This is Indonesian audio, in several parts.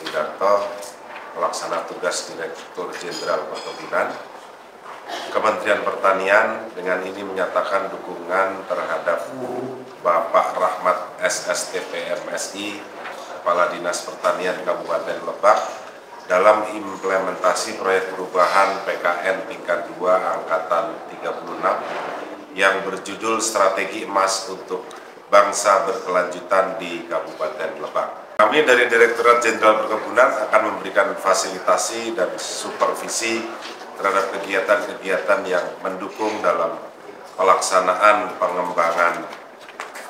Widarto, pelaksana tugas Direktur Jenderal Perkebunan. Kementerian Pertanian dengan ini menyatakan dukungan terhadap Bapak Rahmat SSTP MSI, Kepala Dinas Pertanian Kabupaten Lebak, dalam implementasi proyek perubahan PKN tingkat 2 Angkatan 36 yang berjudul Strategi Emas untuk Bangsa Berkelanjutan di Kabupaten Lebak. Kami dari Direktorat Jenderal Perkebunan akan memberikan fasilitasi dan supervisi terhadap kegiatan-kegiatan yang mendukung dalam pelaksanaan pengembangan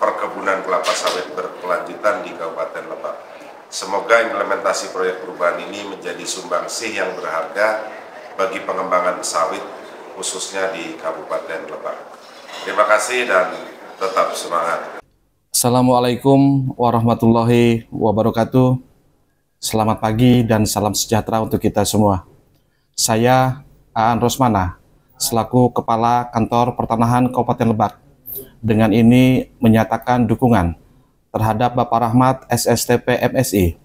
perkebunan kelapa sawit berkelanjutan di Kabupaten Lebak. Semoga implementasi proyek perubahan ini menjadi sumbangsih yang berharga bagi pengembangan sawit khususnya di Kabupaten Lebak. Terima kasih dan tetap semangat. Assalamualaikum warahmatullahi wabarakatuh. Selamat pagi dan salam sejahtera untuk kita semua. Saya Aan Rosmana, selaku Kepala Kantor Pertanahan Kabupaten Lebak, dengan ini menyatakan dukungan terhadap Bapak Rahmat SSTP MSI,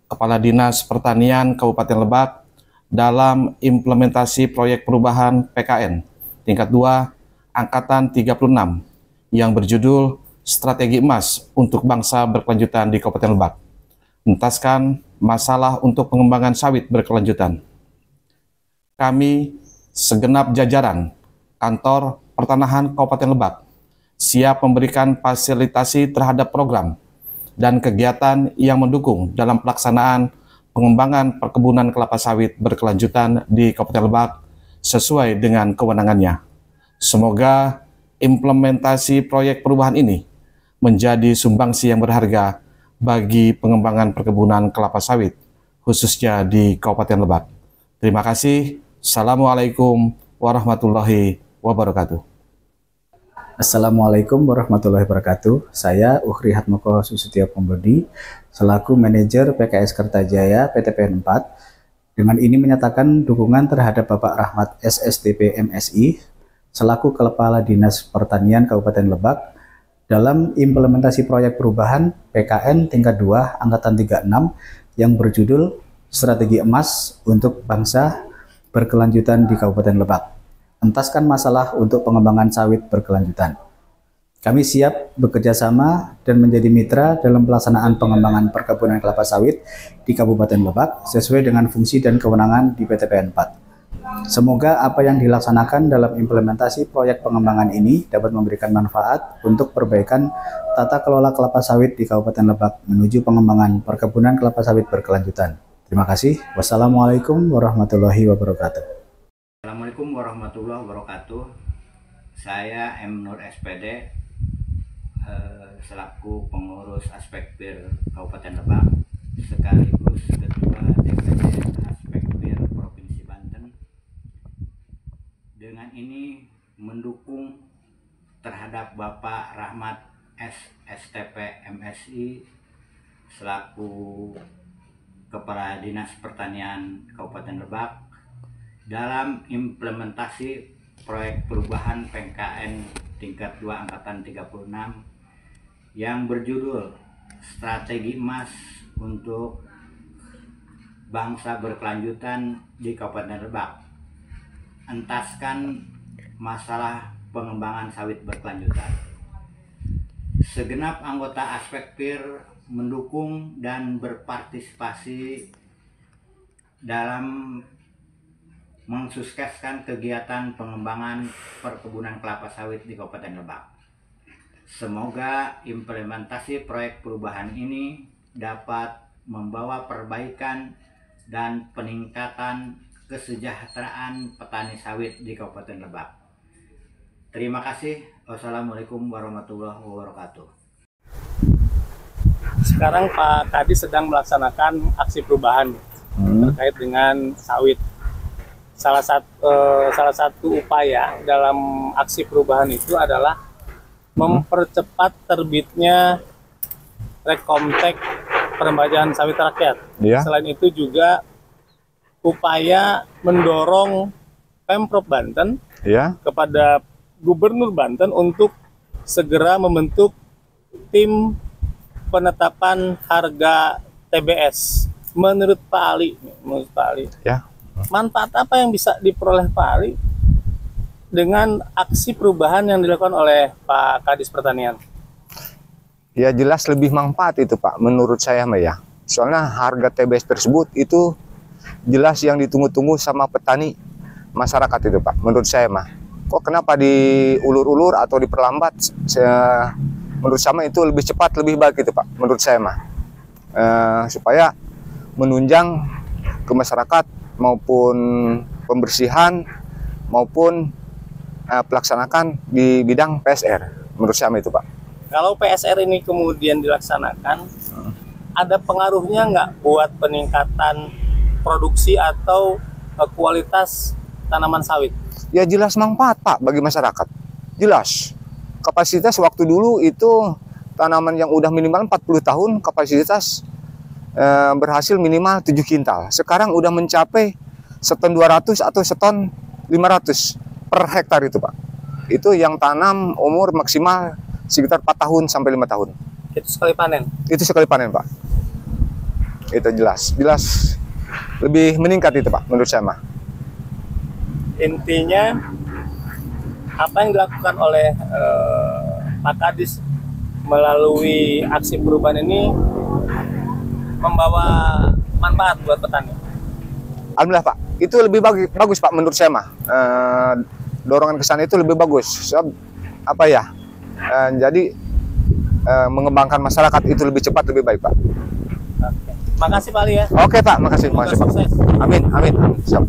Kepala Dinas Pertanian Kabupaten Lebak, dalam implementasi proyek perubahan PKN tingkat 2 Angkatan 36 yang berjudul Strategi Emas untuk Bangsa Berkelanjutan di Kabupaten Lebak, menuntaskan masalah untuk pengembangan sawit berkelanjutan. Kami, segenap jajaran Kantor Pertanahan Kabupaten Lebak, siap memberikan fasilitasi terhadap program dan kegiatan yang mendukung dalam pelaksanaan pengembangan perkebunan kelapa sawit berkelanjutan di Kabupaten Lebak sesuai dengan kewenangannya. Semoga implementasi proyek perubahan ini menjadi sumbangsi yang berharga bagi pengembangan perkebunan kelapa sawit, khususnya di Kabupaten Lebak. Terima kasih. Assalamualaikum warahmatullahi wabarakatuh. Assalamualaikum warahmatullahi wabarakatuh. Saya Ukhri Hatmoko Susutio Pembodi, selaku Manajer PKS Kertajaya PTPN 4. Dengan ini menyatakan dukungan terhadap Bapak Rahmat SSTP MSI, selaku Kepala Dinas Pertanian Kabupaten Lebak, dalam implementasi proyek perubahan PKN tingkat 2 Angkatan 36 yang berjudul Strategi Emas untuk Bangsa Berkelanjutan di Kabupaten Lebak. Entaskan masalah untuk pengembangan sawit berkelanjutan. Kami siap bekerja sama dan menjadi mitra dalam pelaksanaan pengembangan perkebunan kelapa sawit di Kabupaten Lebak sesuai dengan fungsi dan kewenangan di PTPN 4. Semoga apa yang dilaksanakan dalam implementasi proyek pengembangan ini dapat memberikan manfaat untuk perbaikan tata kelola kelapa sawit di Kabupaten Lebak menuju pengembangan perkebunan kelapa sawit berkelanjutan. Terima kasih. Wassalamualaikum warahmatullahi wabarakatuh. Assalamualaikum warahmatullahi wabarakatuh. Saya M. Nur SPD, selaku pengurus Aspekbir Kabupaten Lebak, sekaligus Ketua DPD Aspekbir Provinsi Banten. Dengan ini mendukung terhadap Bapak Rahmat SSTP MSI selaku Kepala Dinas Pertanian Kabupaten Lebak dalam implementasi proyek perubahan PKN tingkat 2 Angkatan 36 yang berjudul Strategi Emas untuk Bangsa Berkelanjutan di Kabupaten Lebak. Entaskan masalah pengembangan sawit berkelanjutan. Segenap anggota Aspekbir mendukung dan berpartisipasi dalam mensukseskan kegiatan pengembangan perkebunan kelapa sawit di Kabupaten Lebak. Semoga implementasi proyek perubahan ini dapat membawa perbaikan dan peningkatan kesejahteraan petani sawit di Kabupaten Lebak. Terima kasih. Wassalamualaikum warahmatullahi wabarakatuh. Sekarang Pak Kadis sedang melaksanakan aksi perubahan terkait dengan sawit. Salah satu upaya dalam aksi perubahan itu adalah mempercepat terbitnya Rekomtek Peremajaan Sawit Rakyat. Selain itu juga upaya mendorong Pemprov Banten kepada Gubernur Banten untuk segera membentuk tim penetapan harga TBS menurut Pak Ali, Ya. manfaat apa yang bisa diperoleh Pak Ali dengan aksi perubahan yang dilakukan oleh Pak Kadis Pertanian? Ya jelas lebih manfaat itu Pak, menurut saya mah ya. Soalnya harga TBS tersebut itu jelas yang ditunggu-tunggu sama petani masyarakat itu Pak, menurut saya mah. Kok kenapa diulur-ulur atau diperlambat? Menurut saya itu lebih cepat, lebih baik itu Pak, menurut saya mah. Supaya menunjang ke masyarakat maupun pembersihan maupun pelaksanakan di bidang PSR, menurut saya itu Pak. Kalau PSR ini kemudian dilaksanakan, ada pengaruhnya nggak buat peningkatan produksi atau kualitas tanaman sawit? Ya jelas manfaat Pak bagi masyarakat, jelas. Kapasitas waktu dulu itu tanaman yang udah minimal 40 tahun kapasitas berhasil minimal 7 kintal. Sekarang udah mencapai seton 200 atau seton 500 per hektar itu Pak. Itu yang tanam umur maksimal sekitar 4 tahun sampai 5 tahun. Itu sekali panen? Itu sekali panen Pak. Itu jelas lebih meningkat itu Pak, menurut saya mah. Intinya apa yang dilakukan oleh Pak Kadis melalui aksi perubahan ini membawa manfaat buat petani? Alhamdulillah Pak, itu lebih bagus Pak menurut saya mah. Dorongan ke sana itu lebih bagus. Apa ya? Jadi mengembangkan masyarakat itu lebih cepat, lebih baik Pak. Oke. Makasih Pak Ali ya. Oke Pak, makasih Pak. Sukses. Amin. Siap.